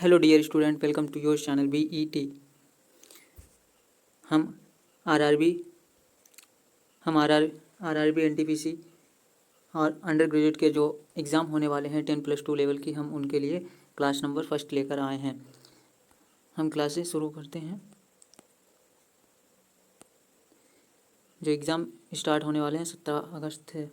Hello dear student, welcome to your channel BET। हम RRB NTPC और undergraduate के जो एग्ज़ाम होने वाले हैं 10+2 लेवल की, हम उनके लिए क्लास नंबर फर्स्ट लेकर आए हैं। हम क्लासेस शुरू करते हैं। जो एग्ज़ाम स्टार्ट होने वाले हैं 17 अगस्त है।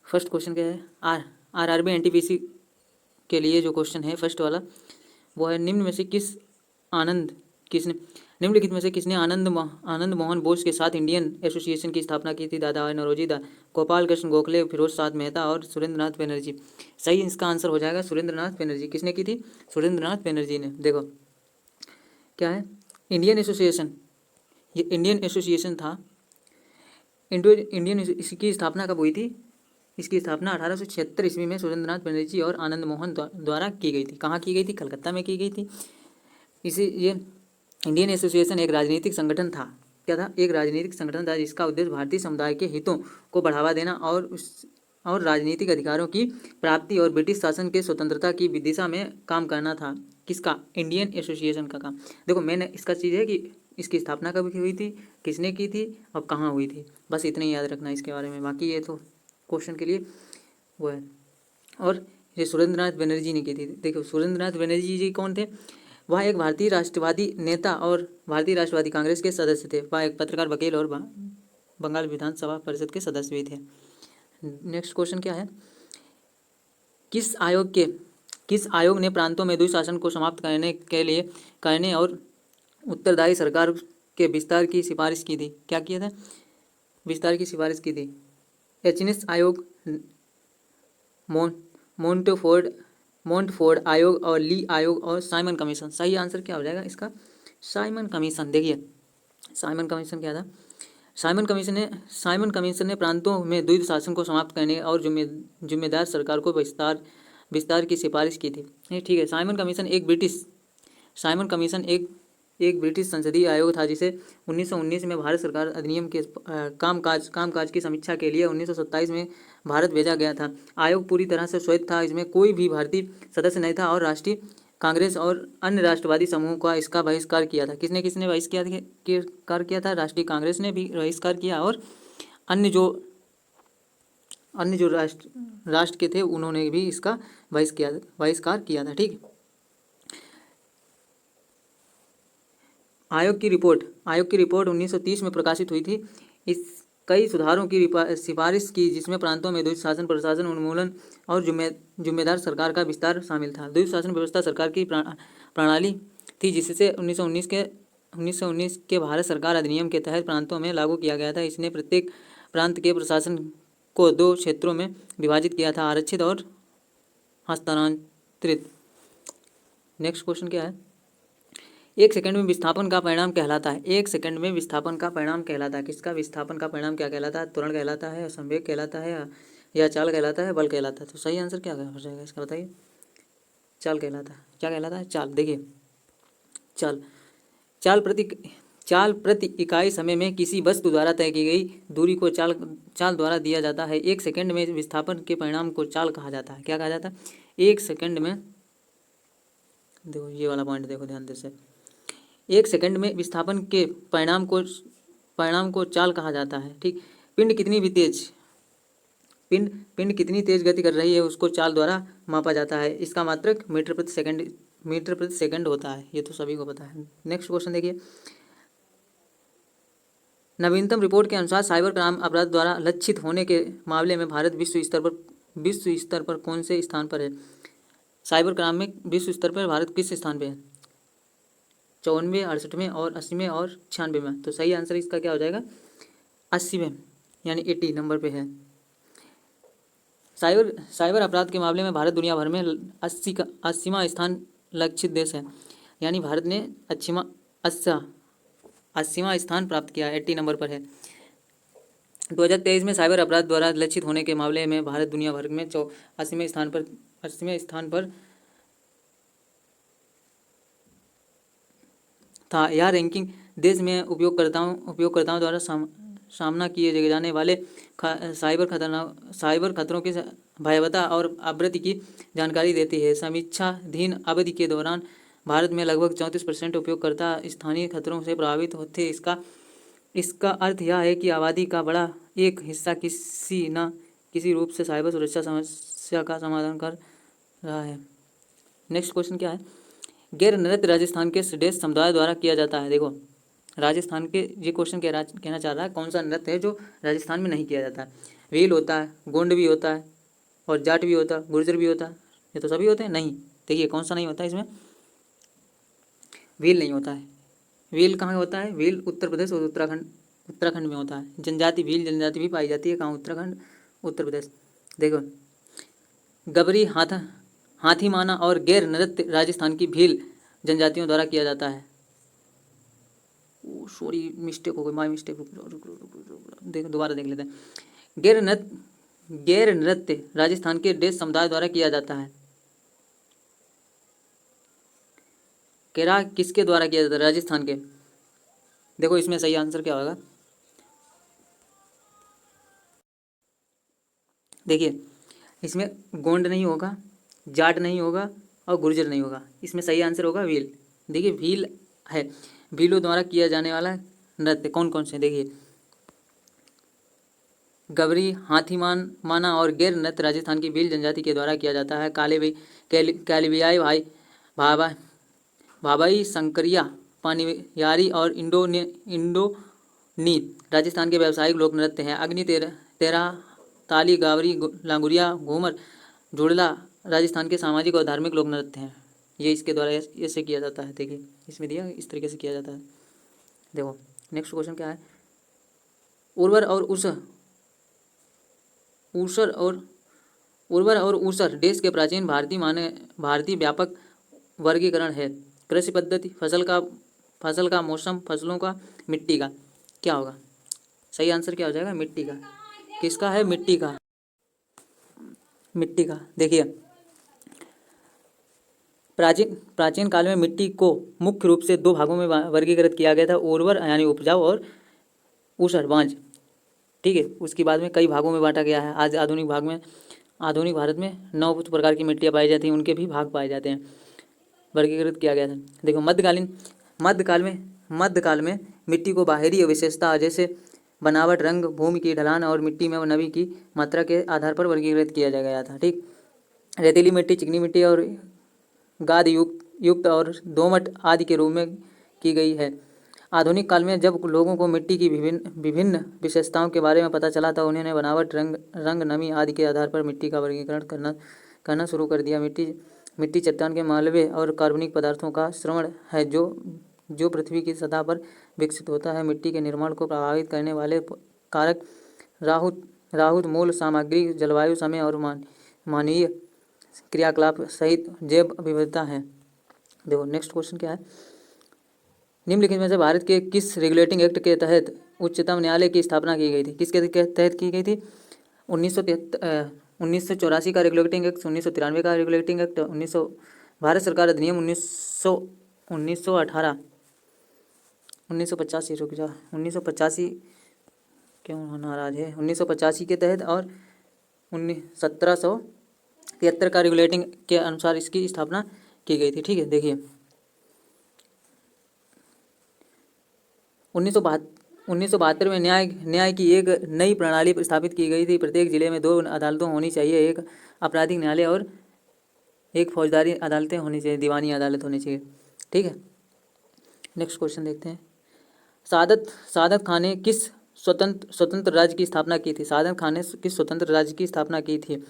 फर्स्ट क्वेश्चन क्या है? आरआरबी NTPC के लिए जो क्वेश्चन है फर्स्ट वाला वो है, निम्नलिखित में से किसने आनंद मोहन बोस के साथ इंडियन एसोसिएशन की स्थापना की थी? दादा नौरोजी, गोपाल कृष्ण गोखले, फिरोज शाह मेहता और सुरेंद्रनाथ बनर्जी। सही इसका आंसर हो जाएगा सुरेंद्रनाथ बनर्जी। किसने की थी? सुरेंद्रनाथ बनर्जी ने। देखो क्या है इंडियन एसोसिएशन, ये इंडियन एसोसिएशन था। इसकी स्थापना कब हुई थी? इसकी स्थापना 1876 ईस्वी में सुरेंद्रनाथ बनर्जी और आनंद मोहन द्वारा की गई थी। कहाँ की गई थी? कलकत्ता में की गई थी। ये इंडियन एसोसिएशन एक राजनीतिक संगठन था। क्या था? एक राजनीतिक संगठन था जिसका उद्देश्य भारतीय समुदाय के हितों को बढ़ावा देना और राजनीतिक अधिकारों की प्राप्ति और ब्रिटिश शासन के स्वतंत्रता की दिशा में काम करना था। किसका? इंडियन एसोसिएशन का काम। देखो मैंने इसका चीज़ है कि इसकी स्थापना कब हुई थी, किसने की थी और कहाँ हुई थी, बस इतना ही याद रखना इसके बारे में। बाकी ये तो क्वेश्चन के लिए वो है। और ये सुरेंद्रनाथ बनर्जी ने की थी। देखो सुरेंद्रनाथ बनर्जी जी कौन थे? वह एक भारतीय राष्ट्रवादी नेता और भारतीय राष्ट्रवादी कांग्रेस के सदस्य थे। वह एक पत्रकार, वकील और बंगाल विधानसभा परिषद के सदस्य भी थे। नेक्स्ट क्वेश्चन क्या है? किस आयोग ने प्रांतों में द्विशासन को समाप्त करने और उत्तरदायी सरकार के विस्तार की सिफारिश की थी? क्या किया था? विस्तार की सिफारिश की थी। एचनिस आयोग, मोंटफोर्ड आयोग और ली आयोग और साइमन कमीशन। सही आंसर क्या हो जाएगा इसका? Simon commission. देखिए साइमन कमीशन क्या था? साइमन कमीशन ने प्रांतों में द्वैध शासन को समाप्त करने और जिम्मेदार सरकार को विस्तार की सिफारिश की थी। ठीक है। साइमन कमीशन एक ब्रिटिश संसदीय आयोग था जिसे 1919 में भारत सरकार अधिनियम के कामकाज की समीक्षा के लिए 1927 में भारत भेजा गया था। आयोग पूरी तरह से स्वायत्त था। इसमें कोई भी भारतीय सदस्य नहीं था और राष्ट्रीय कांग्रेस और अन्य राष्ट्रवादी समूह का इसका बहिष्कार किया था। किसने बहिष्कार किया था? राष्ट्रीय कांग्रेस ने भी बहिष्कार किया और अन्य जो राष्ट्र के थे उन्होंने भी इसका बहिष्कार किया था। ठीक। आयोग की रिपोर्ट 1930 में प्रकाशित हुई थी। इस कई सुधारों की सिफारिश की जिसमें प्रांतों में द्वैध शासन, प्रशासन उन्मूलन और जिम्मेदार सरकार का विस्तार शामिल था। द्वैध शासन व्यवस्था सरकार की प्रणाली थी जिससे 1919 के भारत सरकार अधिनियम के तहत प्रांतों में लागू किया गया था। इसने प्रत्येक प्रांत के प्रशासन को 2 क्षेत्रों में विभाजित किया था, आरक्षित और हस्तांतरित। नेक्स्ट क्वेश्चन क्या है? 1 सेकंड में विस्थापन का परिणाम कहलाता है। 1 सेकंड में विस्थापन का परिणाम कहलाता है। किसका? विस्थापन का परिणाम क्या कहलाता है? त्वरण कहलाता है, संवेग कहलाता है, या चाल कहलाता है, बल कहलाता है? तो सही आंसर क्या हो जाएगा इसका बताइए? चाल कहलाता है। क्या कहलाता है? चाल। देखिए चाल प्रति इकाई समय में किसी वस्तु द्वारा तय की गई दूरी को चाल द्वारा दिया जाता है। 1 सेकंड में विस्थापन के परिणाम को चाल कहा जाता है। क्या कहा जाता है? 1 सेकंड में, देखो ये वाला पॉइंट देखो ध्यान से। 1 सेकंड में विस्थापन के परिणाम को चाल कहा जाता है। ठीक। पिंड कितनी तेज गति कर रही है उसको चाल द्वारा मापा जाता है। इसका मात्रक मीटर प्रति सेकंड होता है। ये तो सभी को पता है। नेक्स्ट क्वेश्चन देखिए। नवीनतम रिपोर्ट के अनुसार साइबर क्राइम अपराध द्वारा लक्षित होने के मामले में भारत विश्व स्तर पर कौन से स्थान पर है? साइबर क्राइम में विश्व स्तर पर भारत किस स्थान पे है? 54वें, 68वें और 80वें और 96वें में। तो सही आंसर इसका क्या हो जाएगा? 80वें, यानी 80 नंबर पे है। साइबर अपराध के मामले में भारत दुनिया भर में 80वां स्थान लक्षित देश है, यानी भारत ने 80वां स्थान प्राप्त किया, 80 नंबर पर है। 2023 में साइबर अपराध द्वारा लक्षित होने के मामले में भारत दुनिया भर में 80वें स्थान पर था। यह रैंकिंग देश में उपयोगकर्ताओं द्वारा सामना किए जाने वाले साइबर खतरों की भयावहता और आवृत्ति की जानकारी देती है। समीक्षाधीन अवधि के दौरान भारत में लगभग 34% उपयोगकर्ता स्थानीय खतरों से प्रभावित होते। इसका अर्थ यह है कि आबादी का बड़ा एक हिस्सा किसी न किसी रूप से साइबर सुरक्षा समस्या का समाधान कर रहा है। नेक्स्ट क्वेश्चन क्या है? गैर नृत्य राजस्थान के देश समुदाय द्वारा किया जाता है। देखो राजस्थान के ये क्वेश्चन कहना चाह रहा है कौन सा नृत्य है जो राजस्थान में नहीं किया जाता है। भील होता है, गोंड भी होता है और जाट भी होता है, गुर्जर भी होता है, ये तो सभी होते हैं। नहीं, देखिए कौन सा नहीं होता है इसमें, भील नहीं होता है। भील कहाँ होता है? भील उत्तर प्रदेश और उत्तराखंड में होता है। जनजाति भील जनजाति भी पाई जाती है कहाँ? उत्तराखंड उत्तर प्रदेश। देखो गबरी हाथी माना और गैर नृत्य राजस्थान की भील जनजातियों द्वारा किया जाता है। सॉरी मिस्टेक हो गई, माय मिस्टेक। देखो दोबारा देख लेते हैं। गैर नृत्य राजस्थान के देश समुदाय द्वारा किया जाता है। केरा किसके द्वारा किया जाता है? राजस्थान के। देखो इसमें सही आंसर क्या होगा? देखिए इसमें गोंड नहीं होगा, जाट नहीं होगा और गुर्जर नहीं होगा। इसमें सही आंसर होगा भील। देखिए भील है, भीलों द्वारा किया जाने वाला नृत्य कौन कौन से? देखिए गबरी, हाथी माना और गैर नृत्य राजस्थान की भील जनजाति के द्वारा किया जाता है। कालीबियाई भाबाई, संकरिया, पानियारी और इंडोनी राजस्थान के व्यावसायिक लोक नृत्य हैं। अग्नि तेरा, ताली, गावरी, लांगुरिया, घूमर, जुड़ला राजस्थान के सामाजिक और धार्मिक लोक नृत्य हैं। ये इसके द्वारा ऐसे किया जाता है। देखिए इसमें दिया इस तरीके से किया जाता है। देखो नेक्स्ट क्वेश्चन क्या है? उर्वर और ऊसर देश के प्राचीन भारतीय व्यापक वर्गीकरण है। कृषि पद्धति, फसल का मौसम, फसलों का, मिट्टी का। क्या होगा सही आंसर? क्या हो जाएगा? मिट्टी का। किसका है? मिट्टी का। देखिए प्राचीन काल में मिट्टी को मुख्य रूप से दो भागों में वर्गीकृत किया गया था, उर्वर यानी उपजाऊ और ऊसर बांझ। ठीक है, उसके बाद में कई भागों में बांटा गया है। आज आधुनिक भारत में 9 प्रकार की मिट्टियाँ पाई जाती हैं, उनके भी भाग पाए जाते हैं, वर्गीकृत किया गया था। देखो मध्यकाल में मिट्टी को बाहरी विशेषता जैसे बनावट, रंग, भूमि की ढलान और मिट्टी में नमी की मात्रा के आधार पर वर्गीकृत किया गया था। ठीक, रेतीली मिट्टी, चिकनी मिट्टी और गाद युक्त और दोमट आदि के रूप में की गई है। आधुनिक काल में जब लोगों को मिट्टी की विभिन्न विशेषताओं के बारे में पता चला था, उन्होंने बनावट, रंग, नमी आदि के आधार पर मिट्टी का वर्गीकरण करना शुरू कर दिया। मिट्टी चट्टान के मालवे और कार्बनिक पदार्थों का श्रवण है जो पृथ्वी की सतह पर विकसित होता है। मिट्टी के निर्माण को प्रभावित करने वाले कारक राहुत मूल सामग्री, जलवायु, समय और मानवीय क्रियाकलाप सहित जैव विविधता है। देखो नेक्स्ट क्वेश्चन क्या है? निम्नलिखित में से भारत के किस रेगुलेटिंग एक्ट के तहत उच्चतम न्यायालय की स्थापना की गई थी? किसके तहत की गई थी? 1984 का रेगुलेटिंग एक्ट, 1993 का रेगुलेटिंग एक्ट, भारत सरकार अधिनियम 1918, 1985, रुक जा, 1985 क्यों नाराज है, 1985 के तहत और 1773 का रेगुलेटिंग के अनुसार इसकी स्थापना की गई थी। ठीक है, देखिए 1972 में न्याय की एक नई प्रणाली स्थापित की गई थी। प्रत्येक जिले में 2 अदालतें होनी चाहिए, एक आपराधिक न्यायालय और एक फौजदारी अदालतें होनी चाहिए, दीवानी अदालत होनी चाहिए। ठीक है, नेक्स्ट क्वेश्चन देखते हैं। सादत खान ने किस स्वतंत्र राज्य की स्थापना की थी? सादत खान ने किस स्वतंत्र राज्य की स्थापना की थी?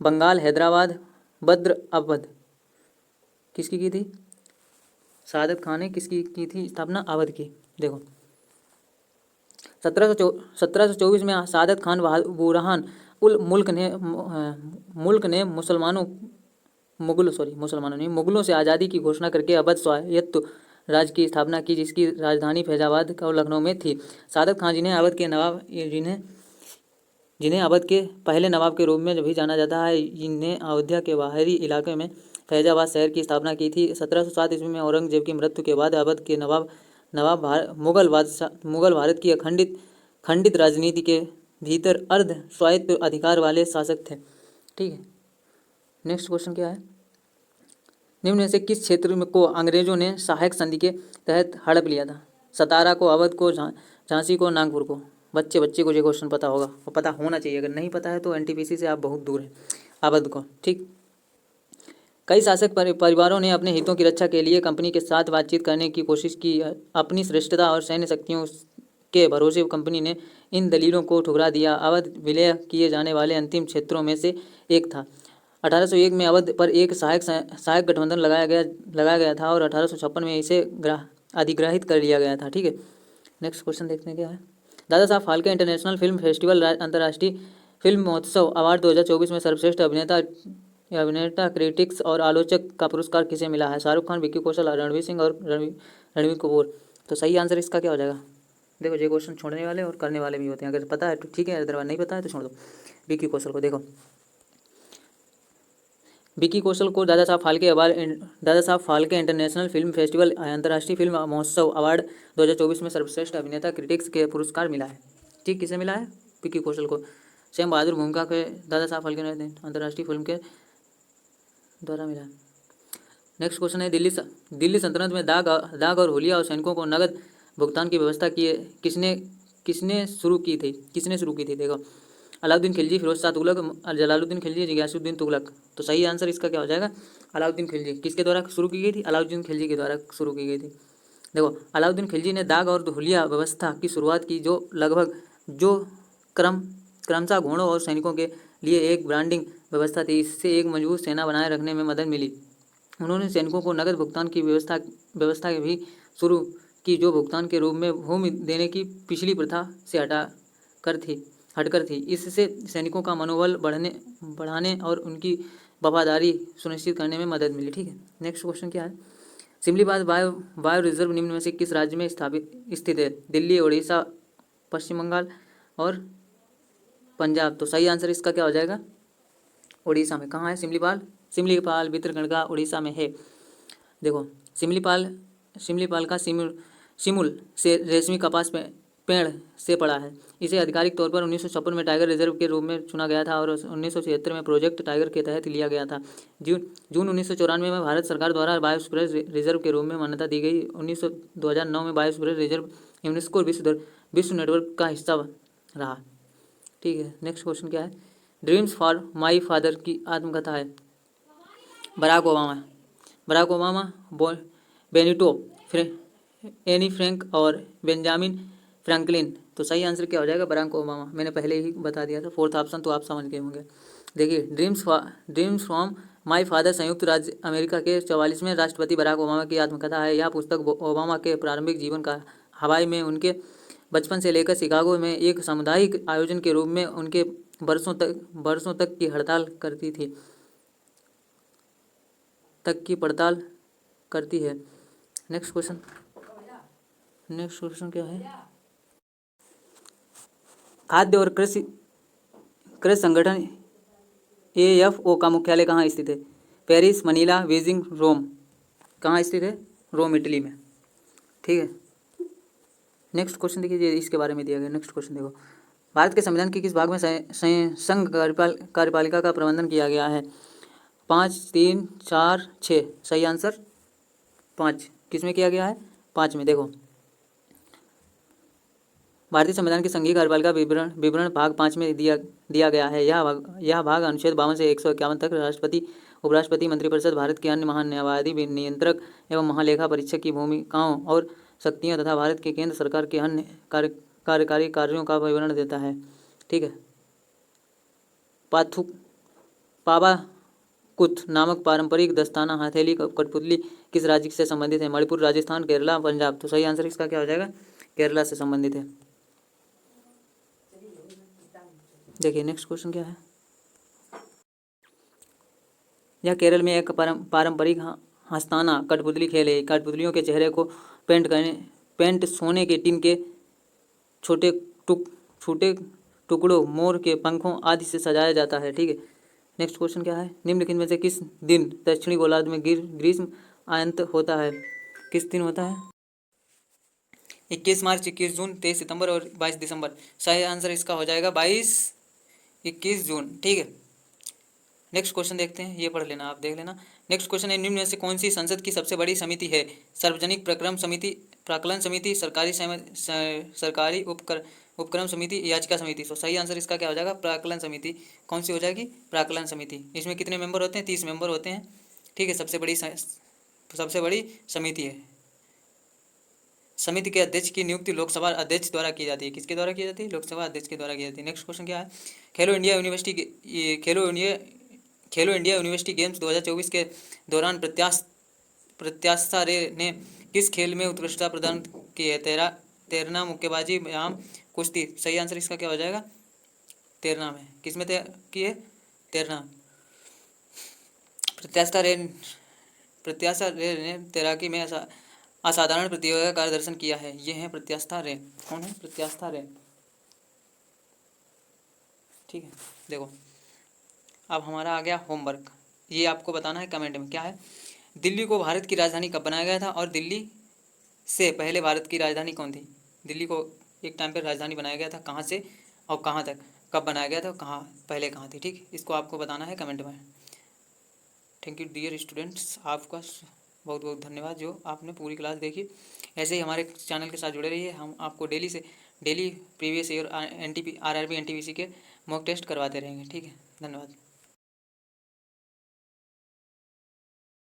बंगाल, हैदराबाद, बद्र, अवध। किसकी की थी? सादत खान ने किसकी की थी स्थापना? अवध की। देखो 1724 में सादत खान बुरहान उल मुल्क ने मुगलों से आज़ादी की घोषणा करके अवध स्वायत्त राज्य की स्थापना की, जिसकी राजधानी फैजाबाद और लखनऊ में थी। सादत खान जिन्हें अवध के पहले नवाब के रूप में भी जाना जाता है, इन्हें अयोध्या के बाहरी इलाके में फैजाबाद शहर की स्थापना की थी। 1707 ईस्वी में औरंगजेब की मृत्यु के बाद अवध के नवाब मुगल भारत की अखंडित खंडित राजनीति के भीतर अर्ध स्वायत्त अधिकार वाले शासक थे। ठीक है, नेक्स्ट क्वेश्चन क्या है, निम्न में से किस क्षेत्र में को अंग्रेजों ने सहायक संधि के तहत हड़प लिया था? सतारा को, अवध को, झांसी को, नागपुर को। बच्चे को ये क्वेश्चन पता होगा और पता होना चाहिए, अगर नहीं पता है तो एनटीपीसी से आप बहुत दूर हैं। अवध को। ठीक, कई शासक परिवारों ने अपने हितों की रक्षा के लिए कंपनी के साथ बातचीत करने की कोशिश की। अपनी श्रेष्ठता और सैन्य शक्तियों के भरोसे कंपनी ने इन दलीलों को ठुकरा दिया। अवध विलय किए जाने वाले अंतिम क्षेत्रों में से एक था। 1801 में अवध पर एक सहायक गठबंधन लगाया गया था और 1856 में इसे अधिग्रहित कर लिया गया था। ठीक है, नेक्स्ट क्वेश्चन देखते हैं क्या है। Dada Saheb Phalke international film festival अंतर्राष्ट्रीय फिल्म महोत्सव अवार्ड 2024 में सर्वश्रेष्ठ अभिनेता क्रिटिक्स और आलोचक का पुरस्कार किसे मिला है? शाहरुख खान, विक्की कौशल, रणवीर सिंह और रणवीर कपूर। तो सही आंसर इसका क्या हो जाएगा? देखो, ये क्वेश्चन छोड़ने वाले और करने वाले भी होते हैं, अगर पता है तो ठीक है, अदरवाइज नहीं पता है तो छोड़ दो। विक्की कौशल को देखो, विक्की कौशल को Dada Saheb Phalke international film festival अंतर्राष्ट्रीय फिल्म महोत्सव अवार्ड 2024 में सर्वश्रेष्ठ अभिनेता क्रिटिक्स के पुरस्कार मिला है। ठीक, किसे मिला है? विक्की कौशल को। श्याम बहादुर भूमिका के दादा साहब फाल्के अंतर्राष्ट्रीय फिल्म के द्वारा मिला है। नेक्स्ट क्वेश्चन है, दिल्ली सल्तनत में दाग और हुलिया और सैनिकों को नगद भुगतान की व्यवस्था किसने शुरू की थी? देखो, अलाउद्दीन खिलजी, फिरोज शाह तुगलक, जलालुद्दीन खिलजी, गियासुद्दीन तुगलक। तो सही आंसर इसका क्या हो जाएगा? अलाउद्दीन खिलजी। किसके द्वारा शुरू की गई थी? अलाउद्दीन खिलजी के द्वारा शुरू की गई थी। देखो, अलाउद्दीन खिलजी ने दाग और हुलिया व्यवस्था की शुरुआत की, जो क्रमशः घोड़ों और सैनिकों के लिए एक ब्रांडिंग व्यवस्था थी। इससे एक मजबूत सेना बनाए रखने में मदद मिली। उन्होंने सैनिकों को नगद भुगतान की व्यवस्था भी शुरू की, जो भुगतान के रूप में भूमि देने की पिछली प्रथा से हटकर थी। इससे सैनिकों का मनोबल बढ़ाने और उनकी वफादारी सुनिश्चित करने में मदद मिली। ठीक है, नेक्स्ट क्वेश्चन क्या है, सिमलीपाल वायु रिजर्व निम्न में से किस राज्य में स्थित है? दिल्ली, उड़ीसा, पश्चिम बंगाल और पंजाब। तो सही आंसर इसका क्या हो जाएगा? उड़ीसा में। कहाँ है सिमलीपाल भितरकनिका उड़ीसा में है। देखो, सिमलीपाल का सिमुल से रेशमी कपास पेड़ से पड़ा है। इसे आधिकारिक तौर पर 1956 में टाइगर रिजर्व के रूप में चुना गया था और 1976 में प्रोजेक्ट टाइगर के तहत लिया गया था। जून 1994 में भारत सरकार द्वारा बायोस्फीयर रिजर्व के रूप में मान्यता दी गई। 2009 में बायोस्फीयर रिजर्व यूनेस्को विश्व नेटवर्क का हिस्सा रहा। ठीक है, नेक्स्ट क्वेश्चन क्या है, ड्रीम्स फॉर माई फादर की आत्मकथा है? Barack Obama, Benito Anne Frank और बेंजामिन फ्रैंकलिन। तो सही आंसर क्या हो जाएगा? Barack Obama. मैंने पहले ही बता दिया था, फोर्थ ऑप्शन तो आप समझ गए होंगे। देखिए, ड्रीम्स फ्रॉम माई फादर संयुक्त राज्य अमेरिका के 44वें राष्ट्रपति बराक ओबामा की आत्मकथा है। यह पुस्तक ओबामा के प्रारंभिक जीवन का हवाई में उनके बचपन से लेकर शिकागो में एक सामुदायिक आयोजन के रूप में उनके वर्षों तक की पड़ताल करती है। नेक्स्ट क्वेश्चन क्या है, खाद्य और कृषि संगठन AFO का मुख्यालय कहाँ स्थित है? पेरिस, मनीला, बीजिंग, रोम। कहाँ स्थित है? रोम, इटली में। ठीक है, नेक्स्ट क्वेश्चन देखिए, इसके बारे में दिया गया। नेक्स्ट क्वेश्चन देखो, भारत के संविधान के किस भाग में संघ कार्यपालिका का प्रबंधन किया गया है? 5, 3, 4, 6। सही आंसर 5। किस में किया गया है? 5 में। देखो, भारतीय संविधान की संघीय कार्यपालिका विवरण भाग 5 में दिया गया है। यह भाग अनुच्छेद 52 से 151 तक राष्ट्रपति, उपराष्ट्रपति, मंत्रिपरिषद, भारत के अन्य महान न्यायवादी, नियंत्रक एवं महालेखा परीक्षक की भूमिकाओं और शक्तियों तथा भारत के केंद्र सरकार के अन्य कार्यकारी कार्यों का विवरण देता है। ठीक है, पावाकुथ नामक पारंपरिक दस्ताना हथेली कठपुतली किस राज्य से संबंधित है? मणिपुर, राजस्थान, केरला, पंजाब। तो सही आंसर इसका क्या हो जाएगा? केरला से संबंधित है। देखिए, नेक्स्ट क्वेश्चन क्या है, यह केरल में एक पारंपरिक हस्ताना कठपुतली खेल है। कठपुतलियों के चेहरे को पेंट सोने के टिन के छोटे टुकड़ों, मोर के पंखों आदि से सजाया जाता है। ठीक है, नेक्स्ट क्वेश्चन क्या है, निम्नलिखित में से किस दिन दक्षिणी गोलार्ध में ग्रीष्म आयंत होता है? किस दिन होता है? 21 मार्च, 21 जून, 23 सितंबर और 22 दिसंबर। सही आंसर इसका हो जाएगा 21 जून। ठीक है, नेक्स्ट क्वेश्चन देखते हैं, ये पढ़ लेना, आप देख लेना। नेक्स्ट क्वेश्चन है, निम्न में से कौन सी संसद की सबसे बड़ी समिति है? सार्वजनिक प्रक्रम समिति, प्राक्कलन समिति, सरकारी उपक्रम समिति, याचिका समिति। तो सही आंसर इसका क्या हो जाएगा? प्राक्कलन समिति। कौन सी हो जाएगी? प्राक्कलन समिति। इसमें कितने मेंबर होते हैं? 30 मेंबर होते हैं। ठीक है, सबसे बड़ी समिति है। समिति के अध्यक्ष की नियुक्ति लोकसभा अध्यक्ष द्वारा की जाती है। किसके द्वारा की जाती है? लोकसभा अध्यक्ष के द्वारा की जाती है। नेक्स्ट क्वेश्चन क्या है? खेलो इंडिया यूनिवर्सिटी गेम्स 2024 के दौरान प्रत्याशा रे ने किस खेल में उत्कृष्टता प्रदान की है? तैरना, मुक्केबाजी, व्यायाम, कुश्ती। सही आंसर इसका क्या हो जाएगा? तैरना में। किस में की है? तैरना। प्रत्याशा रे ने तैराकी में असाधारण प्रतियोगिता का प्रदर्शन किया है। ये है प्रत्याशा रे। कौन है? प्रत्याशा रे। ठीक है, देखो अब हमारा आ गया होमवर्क। ये आपको बताना है कमेंट में। क्या है? दिल्ली को भारत की राजधानी कब बनाया गया था? और दिल्ली से पहले भारत की राजधानी कौन थी? दिल्ली को एक टाइम पर राजधानी बनाया गया था, कहाँ से और कहाँ तक, कब बनाया गया था, कहाँ पहले कहाँ थी? ठीक, इसको आपको बताना है कमेंट में। थैंक यू डियर स्टूडेंट्स, आपका बहुत बहुत धन्यवाद जो आपने पूरी क्लास देखी। ऐसे ही हमारे चैनल के साथ जुड़े रहिए। हम आपको daily previous year RRB NTPC के मॉक टेस्ट करवाते रहेंगे। ठीक है, धन्यवाद।